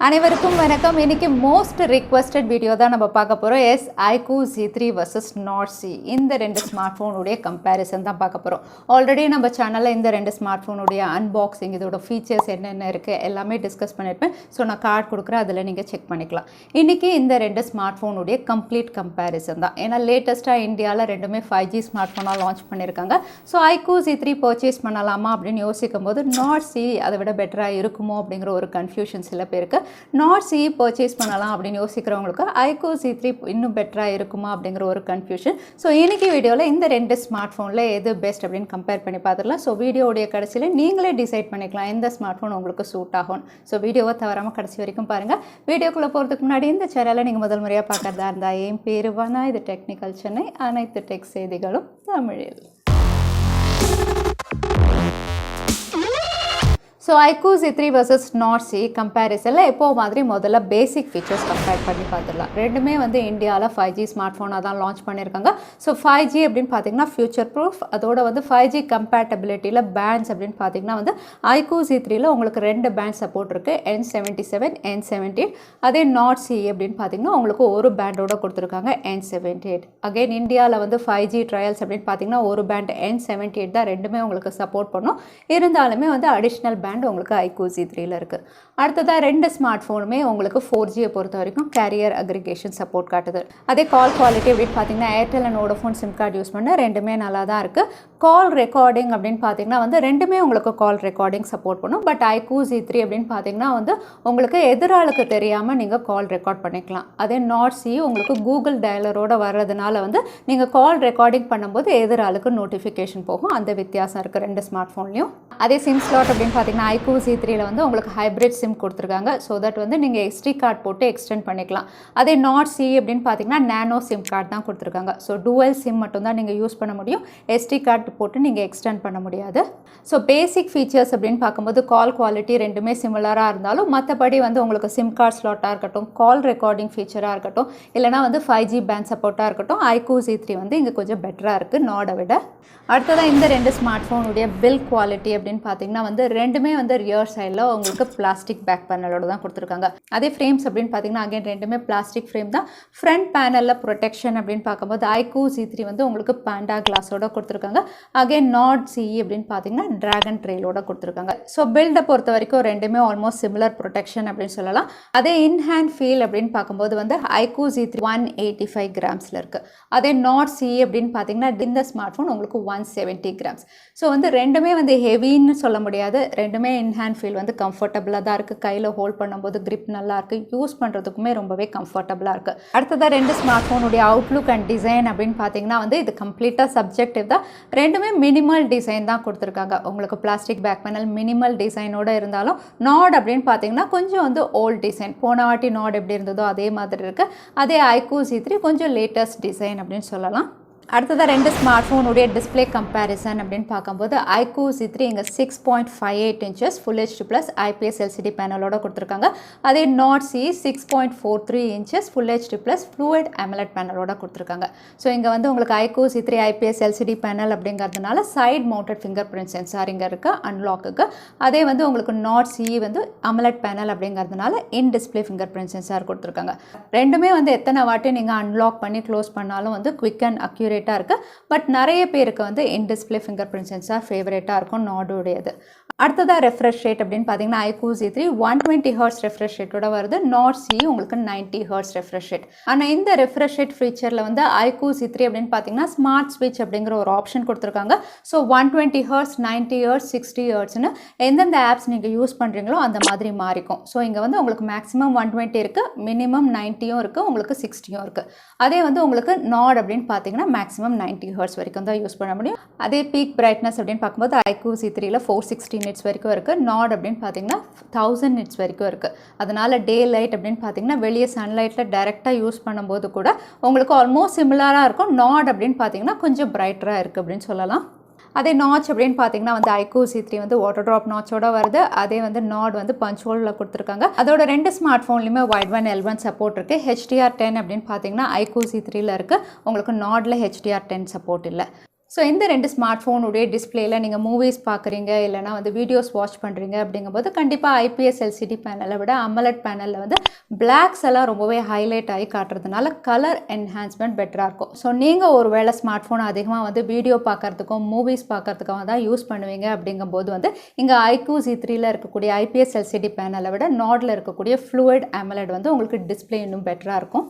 அனைவருக்கும் வணக்கம். இன்னைக்கு மோஸ்ட் ரிக்வெஸ்டட் வீடியோ தான் நம்ம பார்க்க போகிறோம். iQOO Z3 vs Nord CE. இந்த ரெண்டு ஸ்மார்ட் ஃபோனுடைய கம்பேரிசன் தான் பார்க்க போகிறோம். ஆல்ரெடி நம்ம சேனலில் இந்த ரெண்டு ஸ்மார்ட் ஃபோனுடைய அன்பாக்சிங், இதோட ஃபீச்சர்ஸ் என்னென்ன இருக்குது எல்லாமே டிஸ்கஸ் பண்ணியிருப்பேன். ஸோ நான் கார்டு கொடுக்குறேன், அதில் நீங்கள் செக் பண்ணிக்கலாம். இன்றைக்கி இந்த ரெண்டு ஸ்மார்ட் ஃபோனுடைய கம்ப்ளீட் கம்பேரிசன் தான். ஏன்னா லேட்டஸ்ட்டாக இந்தியாவில் ரெண்டுமே 5G ஸ்மார்ட் ஃபோனாக லான்ச் பண்ணியிருக்காங்க. ஸோ iQOO Z3 பர்ச்சேஸ் பண்ணலாமா அப்படின்னு யோசிக்கும் போது Nord CE அதை விட பெட்டராக இருக்குமோ அப்படிங்கிற ஒரு கன்ஃபியூஷன் சில பேருக்கு. Nord CE பர்ச்சேஸ் பண்ணலாம் அப்படின்னு யோசிக்கிறவங்களுக்கு iQOO Z3 இன்னும் பெட்டராக இருக்குமா அப்படிங்கிற ஒரு கன்ஃபியூஷன். ஸோ இன்னைக்கு வீடியோவில் இந்த ரெண்டு ஸ்மார்ட் ஃபோனில் எது பெஸ்ட் அப்படின்னு கம்பேர் பண்ணி பார்த்துடலாம். ஸோ வீடியோடைய கடைசியில் நீங்களே டிசைட் பண்ணிக்கலாம் எந்த ஸ்மார்ட் ஃபோன் உங்களுக்கு சூட் ஆகும். ஸோ வீடியோவை தவறாமல் கடைசி வரைக்கும் பாருங்கள். வீடியோக்குள்ளே போகிறதுக்கு முன்னாடி இந்த சேனலை நீங்கள் முதல் முறையாக பார்க்குறதா இருந்தால் என் பேர் வனா, இது டெக்னிக்கல் சென்னை, அனைத்து டெக் செய்திகளும் தமிழில். So iQOO Z3 vs Nord CE கம்பேரிசனில் எப்போ மாதிரி முதல்ல பேசிக் ஃபீச்சர்ஸ் கம்பேர் பண்ணி பார்த்துடலாம். ரெண்டுமே இந்தியாவில் 5G ஸ்மார்ட் ஃபோனாக தான் லான்ச் பண்ணியிருக்காங்க. ஸோ 5G அப்படின்னு பார்த்தீங்கன்னா ஃபியூச்சர் ப்ரூஃப், அதோட 5G கம்பேட்டபிலிட்டியில் பேண்ட்ஸ் அப்படின்னு பார்த்தீங்கன்னா iQOO Z3ல உங்களுக்கு ரெண்டு பேண்ட் சப்போர்ட் இருக்குது, N77 N78. அதே Nord CE அப்படின்னு பார்த்தீங்கன்னா உங்களுக்கு ஒரு பேண்டோட கொடுத்துருக்காங்க, N78. அகைன் இந்தியாவில் 5G ட்ரையல்ஸ் அப்படின்னு பார்த்தீங்கன்னா ஒரு பேண்ட் N78 தான் ரெண்டுமே உங்களுக்கு சப்போர்ட் பண்ணும். இருந்தாலுமே அடிஷ்னல் பேண்ட் உங்களுக்கு iQOO Z3ல இருக்குது. அடுத்ததாக ரெண்டு ஸ்மார்ட் ஃபோனுமே உங்களுக்கு 4Gயை பொறுத்த வரைக்கும் கேரியர் அக்ரிகேஷன் சப்போர்ட் காட்டுது. அதே கால் குவாலிட்டி அப்படின்னு பார்த்தீங்கன்னா Airtel and Vodafone sim card use பண்ண ரெண்டுமே நல்லா தான் இருக்குது. கால் ரெக்கார்டிங் அப்படின்னு பார்த்தீங்கன்னா ரெண்டுமே உங்களுக்கு கால் ரெக்கார்டிங் சப்போர்ட் பண்ணும். பட் iQOO Z3 அப்படின்னு பார்த்தீங்கன்னா உங்களுக்கு எதிராளுக்கு தெரியாமல் நீங்கள் கால் ரெக்கார்ட் பண்ணிக்கலாம். அதே Nord CE உங்களுக்கு கூகுள் டயலரோட வர்றதுனால நீங்கள் கால் ரெக்கார்டிங் பண்ணும்போது எதிராளுக்கு நோட்டிஃபிகேஷன் போகும். அந்த வித்தியாசம் இருக்குது ரெண்டு ஸ்மார்ட் ஃபோன்லையும். அதே சிம் ஸ்லாட் அப்படின்னு பார்த்தீங்கன்னா iQOO Z3ல உங்களுக்கு ஹைப்ரிட் சிம் கொடுத்துருக்காங்க. ஸோ தட் நீங்கள் SD கார்டு போட்டு எக்ஸ்டெண்ட் பண்ணிக்கலாம். அதே Nord CE அப்படின்னு பார்த்தீங்கன்னா நேனோ சிம் கார்டு தான் கொடுத்துருக்காங்க. ஸோ டூவல் சிம் மட்டும்தான் நீங்கள் யூஸ் பண்ண முடியும், SD கார்டு போட்டு நீங்கள் எக்ஸ்டெண்ட் பண்ண முடியாது. ஸோ பேசிக் ஃபீச்சர்ஸ் அப்படின்னு பார்க்கும்போது கால் குவாலிட்டி ரெண்டுமே சிமிலராக இருந்தாலும் மற்றபடி உங்களுக்கு சிம் கார்டு ஸ்லாட்டாக இருக்கட்டும், கால் ரெக்கார்டிங் ஃபீச்சராக இருக்கட்டும், இல்லைனா 5G பேண்ட் சப்போர்ட்டாக இருக்கட்டும், iQOO Z3 இங்கே கொஞ்சம் பெட்டராக இருக்குது நாடை விட. அடுத்ததான் இந்த ரெண்டு ஸ்மார்ட் ஃபோனுடைய பில் குவாலிட்டி அப்படின்னு பார்த்தீங்கன்னா ரெண்டுமே ரியர் சைடில் உங்களுக்கு பிளாஸ்டிக் பேக் பேனலோட தான் கொடுத்துருக்காங்க. அதே ஃப்ரேம்ஸ் அப்படின்னு பார்த்தீங்கன்னா அகைன் ரெண்டுமே பிளாஸ்டிக் ஃப்ரேம் தான். ஃப்ரண்ட் பேனலில் ப்ரொடெக்ஷன் அப்படின்னு பார்க்கும்போது iQOO Z3 உங்களுக்கு பாண்டா கிளாஸோட கொடுத்துருக்காங்க. அகைன் Nord CE அப்படின்னு பார்த்தீங்கன்னா டிராகன் ட்ரெயிலோட கொடுத்துருக்காங்க. ஸோ பில்டை பொறுத்த வரைக்கும் ரெண்டுமே ஆல்மோஸ்ட் சிமிலர் ப்ரொடெக்ஷன் அப்படின்னு சொல்லலாம். அதே இன்ஹேண்ட் ஃபீல் அப்படின்னு பார்க்கும்போது iQOO Z3 185 கிராம்ஸில் இருக்குது. அதே Nord CE அப்படின்னு பார்த்தீங்கன்னா இந்த ஸ்மார்ட் ஃபோன் உங்களுக்கு 170 கிராம்ஸ். ஸோ ரெண்டுமே ஹெவின்னு சொல்ல முடியாது. ரெண்டுமே இன்ஹேண்ட் ஃபீல் கம்ஃபர்டபுளாக தான் இருக்குது. கையில் ஹோல்ட் பண்ணும்போது கிரிப் நல்லா இருக்குது, யூஸ் பண்ணுறதுக்குமே ரொம்பவே கம்ஃபர்டபுளாக இருக்குது. அடுத்ததாக ரெண்டு ஸ்மார்ட் ஃபோனுடைய அவுட்லுக் அண்ட் டிசைன் அப்படின்னு பார்த்தீங்கன்னா இது கம்ப்ளீட்டாக சப்ஜெக்டிவ் தான். ரெண்டுமே மினிமல் டிசைன் தான் கொடுத்துருக்காங்க. உங்களுக்கு பிளாஸ்டிக் பேக் பேனல் மினிமல் டிசைனோடு இருந்தாலும் Nord அப்படின்னு பார்த்தீங்கன்னா கொஞ்சம் ஓல்ட் டிசைன். போன வாட்டி Nord எப்படி இருந்ததோ அதே மாதிரி இருக்குது. அதே iQOO Z3 கொஞ்சம் லேட்டஸ்ட் டிசைன் அப்படின்னு சொல்லலாம். அடுத்ததாக ரெண்டு ஸ்மார்ட் ஃபோனுடைய டிஸ்பிளே கம்பேரிசன் அப்படின்னு பார்க்கும்போது iQOO Z3 இங்கே 6.58 inches full HD plus IPS LCD பேனலோட கொடுத்துருக்காங்க. அதே Nord CE 6.43 inches full HD plus fluid AMOLED பேனலோட கொடுத்துருக்காங்க. ஸோ இங்கே உங்களுக்கு iQOO Z3 IPS LCD panel அப்படிங்கிறதுனால side mounted fingerprint sensor இங்கே இருக்குது அன்லாக்குக்கு. அதே உங்களுக்கு Nord CE AMOLED பேனல் அப்படிங்கிறதுனால in display fingerprint sensor கொடுத்துருக்காங்க. ரெண்டுமே எத்தனை வாட்டி நீங்கள் அன்லாக் பண்ணி க்ளோஸ் பண்ணாலும் குவிக் அண்ட் அக்யூரேட் இருக்குது. பட் நிறைய பேருக்கு in display fingerprint sensor ஃபேவரேட்டாக இருக்கும் நாடோடையது. அடுத்ததாக ரெஃப்ரெஷ் ரேட் அப்படின்னு பார்த்தீங்கன்னா iQOO Z3 120 Hz ரெஃப்ரெஷ் ரேட்டோட வருது. Nord CE உங்களுக்கு 90 Hz ரெஃப்ரெஷ் ரேட். ஆனால் இந்த ரெஃப்ரெஷ் ரேட் ஃபீச்சரில் iQOO Z3 அப்படின்னு பார்த்தீங்கன்னா ஸ்மார்ட் ஸ்விட்ச் அப்படிங்கிற ஒரு ஆப்ஷன் கொடுத்துருக்காங்க. ஸோ 120 Hz 90 Hz 60 Hzன்னு எந்தெந்த ஆப்ஸ் நீங்கள் யூஸ் பண்ணுறீங்களோ அந்த மாதிரி மாறிக்கும். ஸோ இங்கே உங்களுக்கு மேக்ஸிமம் 120 இருக்குது, மினிமம் 90யும் இருக்குது, உங்களுக்கு 60யும் இருக்குது. அதே உங்களுக்கு Nord அப்படின்னு பார்த்தீங்கன்னா மேக்ஸிமம் 90 Hz வரைக்கும் தான் யூஸ் பண்ண முடியும். அதே பீக் பிரைட்னஸ் அப்படின்னு பார்க்கும்போது iQOO Z3ல 460 nits வரைக்கும் இருக்குது. Nord அப்படின்னு பார்த்தீங்கன்னா 1000 nits வரைக்கும் இருக்குது. அதனால் டே லைட் அப்படின்னு பார்த்தீங்கன்னா வெளியே சன்லைட்டில் டைரெக்டாக யூஸ் பண்ணும்போது கூட உங்களுக்கு ஆல்மோஸ்ட் சிமிலராக இருக்கும். Nord அப்படின்னு பார்த்தீங்கன்னா கொஞ்சம் பிரைட்டராக இருக்குது அப்படின்னு சொல்லலாம். அதே நாச் அப்படின்னு பார்த்தீங்கன்னா iQOO Z3 வாட்டர் ட்ராப் நாச்சோட வருது. அதே Nord பஞ்ச் ஹோலில் கொடுத்துருக்காங்க. அதோட ரெண்டு ஸ்மார்ட் ஃபோன்லையுமே வைட் ஒன் L1 சப்போர்ட் இருக்குது. HDR10 அப்படின்னு பார்த்தீங்கன்னா iQOO Z3ல இருக்குது. உங்களுக்கு Nordல HDR10 சப்போர்ட் இல்லை. ஸோ இந்த 2 ஸ்மார்ட் ஃபோனுடைய டிஸ்பிளேயில் நீங்கள் மூவிஸ் பார்க்குறீங்க இல்லைனா வந்து வீடியோஸ் வாட்ச் பண்ணுறீங்க அப்படிங்கும்போது கண்டிப்பாக ஐபிஎஸ் எல்சிடி பேனலை விட அமலட் பேனலில் வந்து பிளாக்ஸ் எல்லாம் ரொம்பவே ஹைலைட் ஆகி காட்டுறதுனால கலர் என்ஹான்ஸ்மெண்ட் பெட்டராக இருக்கும். ஸோ நீங்கள் ஒரு வேளை ஸ்மார்ட் ஃபோன் அதிகமாக வந்து வீடியோ பார்க்குறதுக்கும் மூவிஸ் பார்க்குறதுக்காக தான் யூஸ் பண்ணுவீங்க அப்படிங்கும்போது வந்து இங்கே iQOO Z3ல இருக்கக்கூடிய ஐபிஎஸ் எல்சிடி பேனலை விட நாடில் இருக்கக்கூடிய ஃப்ளூயிட் அமலட் வந்து உங்களுக்கு டிஸ்பிளே இன்னும் பெட்டராக இருக்கும்.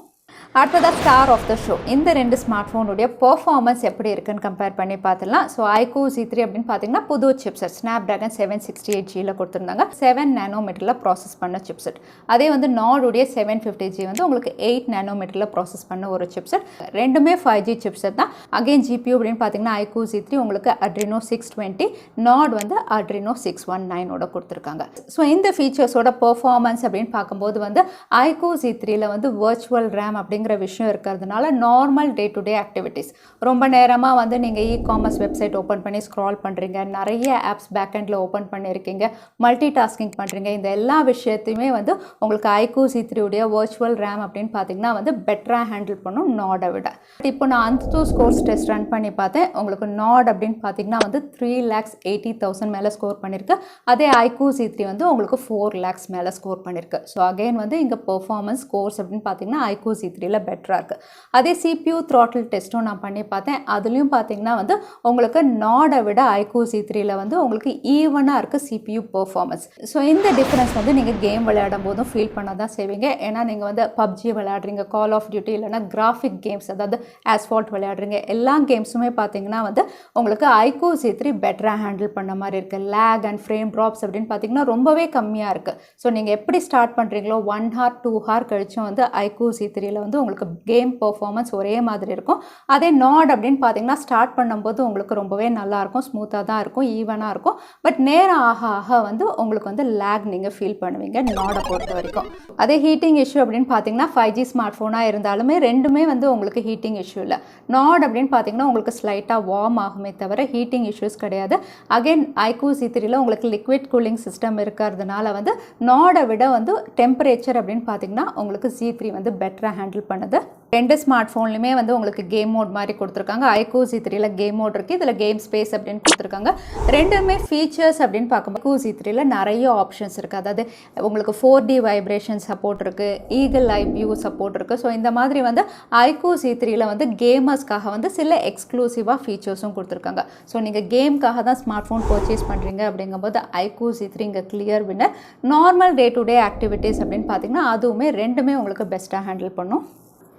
அடுத்ததாக ஸ்டார் ஆஃப் த ஷோ, இந்த 2 ஸ்மார்ட் ஃபோனுடைய பெர்ஃபார்மன்ஸ் எப்படி இருக்குன்னு கம்பேர் பண்ணி பார்த்துலாம். ஸோ iQOO Z3 அப்படின்னு பார்த்தீங்கன்னா புது சிப்செட் ஸ்னாப்டிராகன் 768Gயில் கொடுத்துருந்தாங்க. 7 நானோமீட்டரில் ப்ராசஸ் பண்ண சிப்செட். அதே வந்து நாடுடைய 750G வந்து உங்களுக்கு 8 நானோமீட்டரில் ப்ராசஸ் பண்ண ஒரு சிப்செட். ரெண்டுமே 5G சிப்செட் தான். அகைன் GPU அப்படின்னு பார்த்தீங்கன்னா iQOO Z3 உங்களுக்கு Adreno 620, நாட் வந்து Adreno 619 கொடுத்துருக்காங்க. ஸோ இந்த ஃபீச்சர்ஸோட பெர்ஃபார்மன்ஸ் அப்படின்னு பார்க்கும்போது வந்து iQOO Z3ல வந்து வர்ச்சுவல் ரேம் அப்படிங்கிற விஷயம் இருக்கிறதுனால normal day to day activities, ரொம்ப நேரமாக வந்து நீங்கள் இ-காமர்ஸ் வெப்சைட் ஓப்பன் பண்ணி ஸ்க்ரால் பண்ணுறீங்க, நிறைய ஆப்ஸ் பேக்கெண்டில் ஓப்பன் பண்ணியிருக்கீங்க, மல்டி டாஸ்கிங் பண்ணுறீங்க, இந்த எல்லா விஷயத்தையுமே வந்து உங்களுக்கு iQOO Z3 உடைய வர்ச்சுவல் ரேம் அப்படின்னு பார்த்தீங்கன்னா வந்து பெட்டராக ஹேண்டில் பண்ணும் நாடை விட. இப்போ நான் Antutu ஸ்கோர்ஸ் டெஸ்ட் ரன் பண்ணி பார்த்தேன். உங்களுக்கு நாட் அப்படின்னு பார்த்தீங்கன்னா வந்து 3,80,000 மேலே ஸ்கோர் பண்ணியிருக்கு. அதே iQOO Z3 வந்து உங்களுக்கு 4 lakhs மேலே ஸ்கோர் பண்ணியிருக்கு. ஸோ அகைன் வந்து இங்கே பெர்ஃபார்மன்ஸ் ஸ்கோர்ஸ் அப்படின்னு பார்த்தீங்கன்னா iQOO Z3ல பெட்டராக இருக்குது. அதே CPU த்ராட்டில் டெஸ்ட்டும் நான் பண்ணி பார்த்தேன். அதுலேயும் பார்த்தீங்கன்னா வந்து உங்களுக்கு நாடை விட iQOO Z3ல வந்து உங்களுக்கு ஈவனாக இருக்குது CPU பெர்ஃபார்மன்ஸ். ஸோ இந்த டிஃப்ரென்ஸ் வந்து நீங்கள் கேம் விளையாடும் போதும் ஃபீல் பண்ண தான் செய்வீங்க. ஏன்னா நீங்கள் வந்து பப்ஜி விளையாடுறீங்க, கால் ஆஃப் டியூட்டி இல்லைனா கிராஃபிக் கேம்ஸ் அதாவது ஆஸ்ஃபால்ட் விளையாடுறீங்க, எல்லா கேம்ஸுமே பார்த்தீங்கன்னா வந்து உங்களுக்கு iQOO Z3 பெட்டராக ஹேண்டில் பண்ண மாதிரி இருக்குது. லேக் அண்ட் ஃப்ரேம் ட்ராப்ஸ் அப்படின்னு பார்த்தீங்கன்னா ரொம்பவே கம்மியாக இருக்குது. ஸோ நீங்கள் எப்படி ஸ்டார்ட் பண்ணுறீங்களோ 1 hour 2 hour கழிச்சும் வந்து iQOO Z3ல வந்து உங்களுக்கு கேம் பெர்ஃபார்மன்ஸ் ஒரே மாதிரி இருக்கும். அதே நாட் அப்படின்னு பார்த்தீங்கன்னா ஸ்டார்ட் பண்ணும்போது உங்களுக்கு ரொம்பவே நல்லாயிருக்கும், ஸ்மூத்தாக தான் இருக்கும், ஈவனாக இருக்கும். பட் நேரம் ஆக ஆக வந்து உங்களுக்கு வந்து லேக் நீங்கள் ஃபீல் பண்ணுவீங்க நாடை பொறுத்த வரைக்கும். அதே ஹீட்டிங் இஷ்யூ அப்படின்னு பார்த்தீங்கன்னா 5G ஸ்மார்ட் ஃபோனாக இருந்தாலுமே ரெண்டுமே வந்து உங்களுக்கு ஹீட்டிங் இஷ்யூ இல்லை. நாட் அப்படின்னு பார்த்தீங்கன்னா உங்களுக்கு ஸ்லைட்டாக வார்ம் ஆகுமே தவிர ஹீட்டிங் இஷ்யூஸ் கிடையாது. அகைன் iQOO Z3ல உங்களுக்கு லிக்விட் கூலிங் சிஸ்டம் இருக்கிறதுனால வந்து நாடை விட வந்து டெம்பரேச்சர் அப்படின்னு பார்த்தீங்கன்னா உங்களுக்கு Z3 வந்து பெட்டராக ஹேண்டில் பண்ணுது. 2 ஸ்மார்ட் ஃபோன்லையுமே வந்து உங்களுக்கு கேம் மோட் மாதிரி கொடுத்துருக்காங்க. iQOO Z3ல கேம் மோட் இருக்குது, இதில் கேம் ஸ்பேஸ் அப்படின்னு கொடுத்துருக்காங்க. ரெண்டுமே ஃபீச்சர்ஸ் அப்படின்னு பார்க்கும்போது iQOO Z3ல நிறைய ஆப்ஷன்ஸ் இருக்குது. அதாவது உங்களுக்கு 4D வைப்ரேஷன் சப்போர்ட் இருக்குது, ஈகிள் ஐ வியூ சப்போர்ட் இருக்குது. ஸோ இந்த மாதிரி வந்து iQOO Z3ல வந்து கேமர்ஸ்க்காக வந்து சில எக்ஸ்க்ளூசிவாக ஃபீச்சர்ஸும் கொடுத்துருக்காங்க. ஸோ நீங்கள் கேமுக்காக தான் ஸ்மார்ட் ஃபோன் பர்ச்சேஸ் பண்ணுறீங்க அப்படிங்கும்போது iQOO Z3 இங்கே clear winner. Normal day to day activities அப்படின்னு பார்த்தீங்கன்னா அதுவுமே ரெண்டுமே உங்களுக்கு பெஸ்ட்டாக ஹேண்டில் பண்ணும்.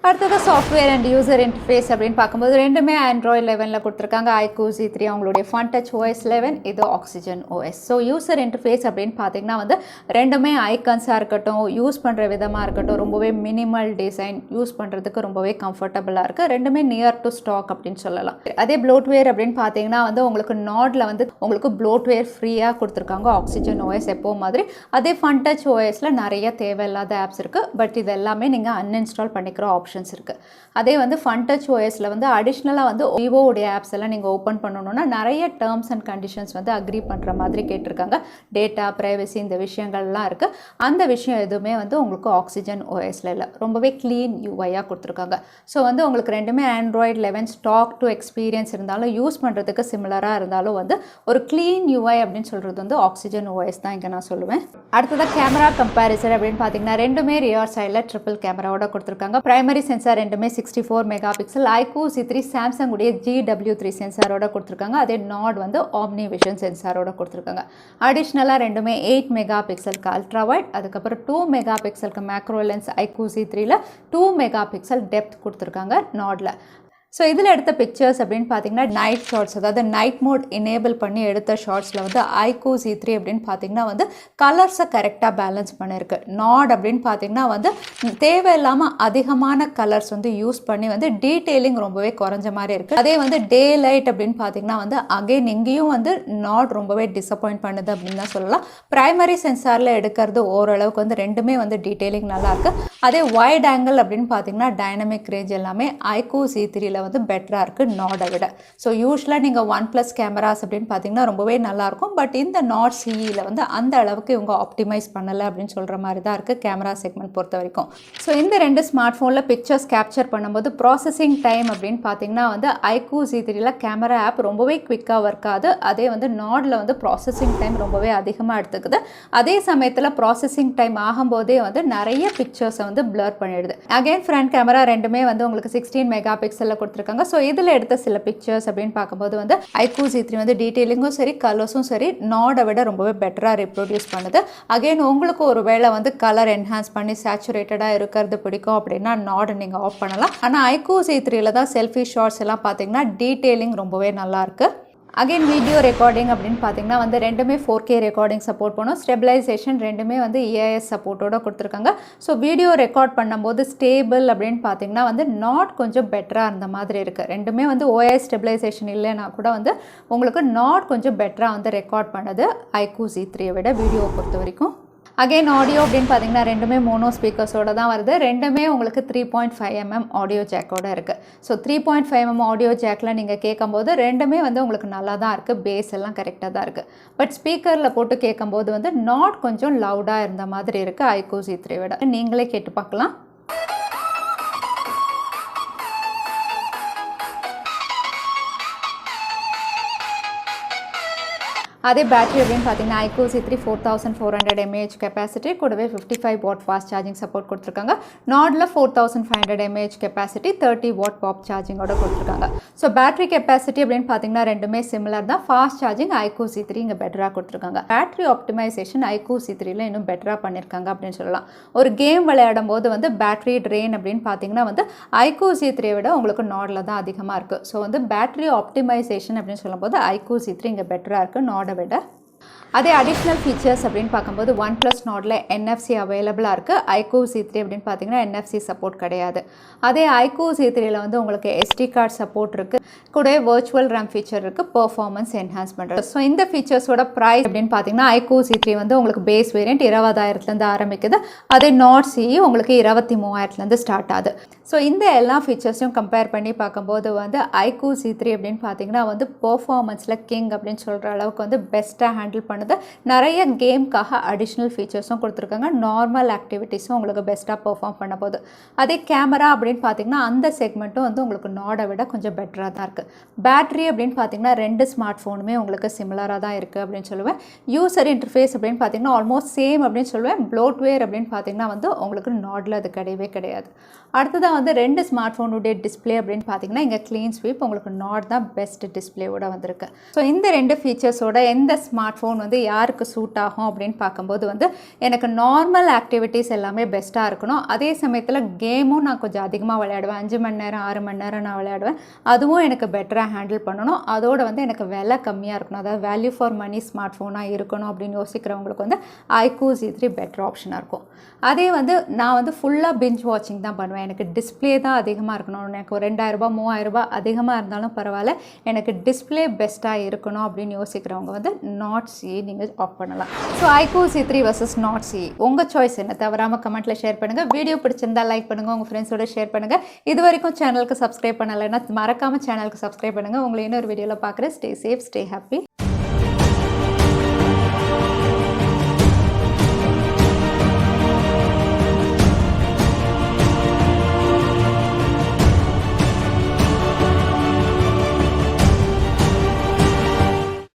அடுத்தது சாஃப்ட்வேர் அண்ட் யூசர் இன்டர்ஃபேஸ் அப்படின்னு பார்க்கும்போது ரெண்டுமே Android 11ல் கொடுத்துருக்காங்க. iQOO Z3 அவங்களுடைய FunTouch OS 11, இது Oxygen OS. So user interface அப்படின்னு பார்த்தீங்கன்னா வந்து ரெண்டுமே ஐக்கன்ஸாக இருக்கட்டும், யூஸ் பண்ணுற விதமாக இருக்கட்டும், ரொம்பவே மினிமல் டிசைன், யூஸ் பண்ணுறதுக்கு ரொம்பவே கம்ஃபர்டபுளாக இருக்குது. ரெண்டுமே நியர் டு ஸ்டாக் அப்படின்னு சொல்லலாம். அதே ப்ளோட்வேர் அப்படின்னு பார்த்தீங்கன்னா வந்து உங்களுக்கு நாடில் வந்து உங்களுக்கு ப்ளோட்வேர் ஃப்ரீயாக கொடுத்துருக்காங்க Oxygen OS எப்போ மாதிரி. அதே FunTouch OSல நிறைய தேவையில்லாத ஆப்ஸ் இருக்குது. பட் இது எல்லாமே நீங்கள் அன்இன்ஸ்டால் பண்ணிக்கிற ஆப்ஷன்ஸ் இருக்குது. அதே வந்து FunTouch OSல வந்து அடிஷ்னலாக வந்து விவோ உடைய ஆப்ஸ் எல்லாம் நீங்கள் ஓப்பன் பண்ணணும்னா நிறைய டேர்ம்ஸ் அண்ட் கண்டிஷன்ஸ் வந்து அக்ரி பண்ணுற மாதிரி கேட்டிருக்காங்க. டேட்டா ப்ரைவசி இந்த விஷயங்கள்லாம் இருக்குது. அந்த விஷயம் எதுவுமே வந்து உங்களுக்கு Oxygen OSல இல்லை. ரொம்பவே க்ளீன் யூஐயாக கொடுத்துருக்காங்க. ஸோ வந்து உங்களுக்கு ரெண்டுமே Android 11 ஸ்டாக் டு எக்ஸ்பீரியன்ஸ் இருந்தாலும் யூஸ் பண்ணுறதுக்கு சிமிலராக இருந்தாலும் வந்து ஒரு க்ளீன் யூஐ அப்படின்னு சொல்கிறது வந்து Oxygen OS தான் இங்கே நான் சொல்லுவேன். அடுத்ததாக கேமரா கம்பேரிசன் அப்படின்னு பார்த்தீங்கன்னா ரெண்டுமே ரியர் சைடில் ட்ரிபிள் கேமராவோட கொடுத்துருக்காங்க. பிரைமரி சென்சார் ரெண்டுமே 64 mega pixel. iQOO Z3 Samsung உடைய GW3 சென்சாரோட கொடுத்துருக்காங்க. அதே நாட் வந்து ஆம்னி விஷன் சென்சாரோட கொடுத்துருக்காங்க. அடிஷ்னலாக ரெண்டுமே 8 மெகா பிக்சலுக்கு அல்ட்ரா வைட், அதுக்கப்புறம் 2 மெகா பிக்சலுக்கு மேக்ரோ லென்ஸ் iQOO Z3ல 2 மெகா பிக்சல் டெப்த் கொடுத்துருக்காங்க நாடில். ஸோ இதில் எடுத்த பிக்சர்ஸ் அப்படின்னு பார்த்தீங்கன்னா நைட் ஷார்ட்ஸ், அதாவது நைட் மோட் எனேபிள் பண்ணி எடுத்த ஷார்ட்ஸில் வந்து iQOO Z3 அப்படின்னு பார்த்தீங்கன்னா வந்து கலர்ஸை கரெக்டாக பேலன்ஸ் பண்ணியிருக்கு. நாட் அப்படின்னு பார்த்தீங்கன்னா வந்து தேவையில்லாமல் அதிகமான கலர்ஸ் வந்து யூஸ் பண்ணி வந்து டீட்டெயிலிங் ரொம்பவே குறைஞ்ச மாதிரி இருக்குது. அதே வந்து டே லைட் அப்படின்னு பார்த்தீங்கன்னா வந்து அகைன் இங்கேயும் வந்து நாட் ரொம்பவே டிசப்பாயிண்ட் பண்ணுது அப்படின்னு தான் சொல்லலாம். ப்ரைமரி சென்சாரில் எடுக்கிறது ஓரளவுக்கு வந்து ரெண்டுமே வந்து டீட்டெயிலிங் நல்லாயிருக்கு. அதே வைட் ஆங்கிள் அப்படின்னு பார்த்தீங்கன்னா டைனமிக் ரேஞ்ச் எல்லாமே iQOO C3ல வந்து பெட்டராக இருக்குது நாடை விட. ஸோ யூஸ்வலாக நீங்கள் OnePlus கேமராஸ் அப்படின்னு பார்த்தீங்கன்னா ரொம்பவே நல்லாயிருக்கும். பட் இந்த Nord CEயில் வந்து அந்த அளவுக்கு இவங்க ஆப்டிமைஸ் பண்ணலை அப்படின்னு சொல்கிற மாதிரி தான் இருக்குது கேமரா செக்மெண்ட் பொறுத்த வரைக்கும். ஸோ இந்த ரெண்டு ஸ்மார்ட் ஃபோனில் பிக்சர்ஸ் கேப்சர் பண்ணும்போது ப்ராசஸிங் டைம் அப்படின்னு பார்த்தீங்கன்னா வந்து iQOO C3ல கேமரா ஆப் ரொம்பவே குவிக்காக ஒர்க் ஆகுது. அதே வந்து நாடில் வந்து ப்ராசஸிங் டைம் ரொம்பவே அதிகமாக எடுத்துக்குது. அதே சமயத்தில் ப்ராசஸிங் டைம் ஆகும்போதே வந்து நிறைய பிக்சர்ஸை வந்து பிளர் பண்ணிடுது. அகைன் ஃப்ரண்ட் கேமரா ரெண்டுமே வந்து உங்களுக்கு 16 மெகா பிக்சலில் கொடுத்துருக்காங்க. ஸோ இதில் எடுத்த சில பிக்சர்ஸ் அப்படின்னு பார்க்கும்போது வந்து iQOO C3 வந்து டீட்டெயிலிங்கும் சரி கலர்ஸும் சரி நாடை விட ரொம்பவே பெட்டராக ரிப்ரொடியூஸ் பண்ணுது. அகைன் உங்களுக்கு ஒரு வேளை வந்து கலர் என்ஹான்ஸ் பண்ணி சேச்சுரேட்டடாக இருக்கிறது பிடிக்கும் அப்படின்னா நாடை நீங்கள் ஆஃப் பண்ணலாம். ஆனால் iQOO C3ல தான் செல்ஃபி ஷார்ட்ஸ் எல்லாம் பார்த்தீங்கன்னா டீட்டெயிலிங் ரொம்பவே நல்லாயிருக்கு. அகைன் வீடியோ ரெக்கார்டிங் அப்படின்னு பார்த்தீங்கன்னா வந்து ரெண்டுமே 4K ரெக்கார்டிங் சப்போர்ட் பண்ணும். ஸ்டெபிலைசேஷன் ரெண்டுமே வந்து EIS சப்போர்ட்டோட கொடுத்துருக்காங்க. ஸோ வீடியோ ரெக்கார்ட் பண்ணும்போது ஸ்டேபிள் அப்படின்னு பார்த்தீங்கன்னா வந்து நாட் கொஞ்சம் பெட்டராக இருந்த மாதிரி இருக்குது. ரெண்டுமே வந்து OIS ஸ்டெபிலைசேஷன் இல்லைன்னா கூட வந்து உங்களுக்கு நாட் கொஞ்சம் பெட்டராக வந்து ரெக்கார்ட் பண்ணுது iQOO C3யை விட வீடியோவை பொறுத்த வரைக்கும். அகைன் ஆடியோ அப்படின்னு பார்த்தீங்கன்னா ரெண்டுமே மோனோ ஸ்பீக்கர்ஸோடு தான் வருது. ரெண்டுமே உங்களுக்கு 3.5mm ஆடியோ ஜேக்கோட இருக்குது. ஸோ 3.5mm ஆடியோ ஜேக்கில் நீங்கள் கேட்கும்போது ரெண்டுமே வந்து உங்களுக்கு நல்லா தான் இருக்குது. பேஸ் எல்லாம் கரெக்டாக தான் இருக்குது. பட் ஸ்பீக்கரில் போட்டு கேட்கும்போது வந்து நாட் கொஞ்சம் லவுடாக இருந்த மாதிரி இருக்குது iQOO C3 விட. நீங்களே கேட்டு பார்க்கலாம். அதே பேட்டரி அப்படின்னு பார்த்தீங்கன்னா iQOO C3 4400 mAh கெப்பாசிட்டி கூடவே 55 வாட் ஃபாஸ்ட் சார்ஜிங் சப்போர்ட் கொடுத்துருக்காங்க. நாடில் 4500 mAh கெப்பாசிட்டி 30 வாட் பாப் சார்ஜிங்கோட கொடுத்துருக்காங்க. ஸோ பேட்டரி கெப்பாசிட்டி அப்படின்னு பார்த்தீங்கன்னா ரெண்டுமே சிமிலர் தான். ஃபாஸ்ட் சார்ஜிங் iQOO C3 இங்கே பெட்டராக கொடுத்துருக்காங்க. பேட்டரி ஆப்டிமைசேஷன் iQOO C3ல இன்னும் பெட்டராக பண்ணியிருக்காங்க அப்படின்னு சொல்லலாம். ஒரு கேம் விளையாடும் போது வந்து பேட்டரி ட்ரெயின் அப்படின்னு பார்த்தீங்கன்னா வந்து iQOO C3 விட உங்களுக்கு நாடில் தான் அதிகமாக இருக்குது. ஸோ வந்து பேட்டரி ஆப்டிமைசேஷன் அப்படின்னு சொல்லும்போது iQOO C3 இங்கே பெட்டராக இருக்குது நாடை விட. அதே அடிஷ்னல் ஃபீச்சர்ஸ் அப்படின்னு பார்க்கும்போது OnePlus Nordல NFC அவைலபிளாக இருக்குது. iQOO C3 அப்படின்னு பார்த்தீங்கன்னா NFC சப்போர்ட் கிடையாது. அதே iQOO C3ல வந்து உங்களுக்கு SD கார்டு சப்போர்ட் இருக்குது. கூட வர்ச்சுவல் ரேம் ஃபீச்சர் இருக்குது. பெர்ஃபார்மன்ஸ் என்ஹான்ஸ் பண்ணுறது. ஸோ இந்த ஃபீச்சர்ஸோட ப்ரைஸ் அப்படின்னு பார்த்தீங்கன்னா iQOO C3 வந்து உங்களுக்கு பேஸ் வேரியன்ட் 20,000லேருந்து ஆரம்பிக்குது. அதே Nord CE உங்களுக்கு 23,000லேருந்து ஸ்டார்ட் ஆகுது. ஸோ இந்த எல்லா ஃபீச்சர்ஸையும் கம்பேர் பண்ணி பார்க்கும்போது வந்து iQOO C3 அப்படின்னு பார்த்தீங்கன்னா வந்து பெர்ஃபார்மன்ஸில் கிங் அப்படின்னு சொல்கிற அளவுக்கு வந்து பெஸ்ட்டாக ஹேண்டில் பண்ணுது. நிறைய கேம்காக அடிஷ்னல் ஃபீச்சர்ஸும் கொடுத்துருக்காங்க. நார்மல் ஆக்டிவிட்டீஸும் உங்களுக்கு பெஸ்ட்டாக பெர்ஃபார்ம் பண்ண போகுது. அதே கேமரா அப்படின்னு பார்த்தீங்கன்னா அந்த செக்மெண்ட்டும் வந்து உங்களுக்கு நாடை விட கொஞ்சம் பெட்டராக தான் இருக்குது. பேட்டரி அப்படின்னு பார்த்தீங்கன்னா ரெண்டு ஸ்மார்ட் ஃபோனுமே உங்களுக்கு சிமிலராக தான் இருக்குது அப்படின்னு சொல்லுவேன். யூசர் இன்டர்ஃபேஸ் அப்படின்னு பார்த்தீங்கன்னா ஆல்மோஸ்ட் சேம் அப்படின்னு சொல்லுவேன். ப்ளோட்வேர் அப்படின்னு பார்த்தீங்கன்னா வந்து உங்களுக்கு நாடில் அது கிடையவே கிடையாது. அடுத்ததான் வந்து ரெண்டு ஸ்மார்ட் ஃபோனுடைய டிஸ்பிளே அப்படின்னு பார்த்தீங்கன்னா இங்கே க்ளீன் ஸ்வீப் உங்களுக்கு நாட் தான் பெஸ்ட் டிஸ்பிளேவோட வந்திருக்கு. ஸோ இந்த ரெண்டு ஃபீச்சர்ஸோட எந்த ஸ்மார்ட் ஃபோன் வந்து யாருக்கு சூட் ஆகும் அப்படின்னு பார்க்கும்போது வந்து எனக்கு நார்மல் ஆக்டிவிட்டீஸ் எல்லாமே பெஸ்ட்டாக இருக்கணும். அதே சமயத்தில் கேமும் நான் கொஞ்சம் அதிகமாக விளையாடுவேன். 5 மணி நேரம் 6 மணி நேரம் நான் விளையாடுவேன். அதுவும் எனக்கு பெட்டராக ஹேண்டில் பண்ணணும். அதோடு வந்து எனக்கு விலை கம்மியாக இருக்கணும். அதாவது வேல்யூ ஃபார் மணி ஸ்மார்ட் ஃபோனாக இருக்கணும் அப்படின்னு யோசிக்கிறவங்களுக்கு வந்து iQOO C3 பெட்டர் ஆப்ஷனாக இருக்கும். அதே வந்து நான் வந்து ஃபுல்லாக பிஞ்ச் வாட்சிங் தான் பண்ணுவேன். எனக்கு டிஸ்பிளே தான் அதிகமாக இருக்கணும். எனக்கு ஒரு 2000 3000 அதிகமாக இருந்தாலும் பரவாயில்ல, எனக்கு டிஸ்பிளே பெஸ்ட்டாக இருக்கணும் அப்படின்னு யோசிக்கிறவங்க வந்து Nord CE நீங்கள் ஆஃப் பண்ணலாம். So iQOO C3 vs Nord CE உங்கள் சாய்ஸ் என்ன? தவறாமல் கமெண்ட்டில் ஷேர் பண்ணுங்கள். வீடியோ பிடிச்சிருந்தா லைக் பண்ணுங்கள். உங்கள் ஃப்ரெண்ட்ஸோட ஷேர் பண்ணுங்கள். இது வரைக்கும் சேனலுக்கு சப்ஸ்கிரைப் பண்ணலைன்னா மறக்காமல் சேனலுக்கு சப்ஸ்கிரைப் பண்ணுங்கள். உங்களை இன்னொரு வீடியோவில் பார்க்குறேன். Stay safe, stay happy.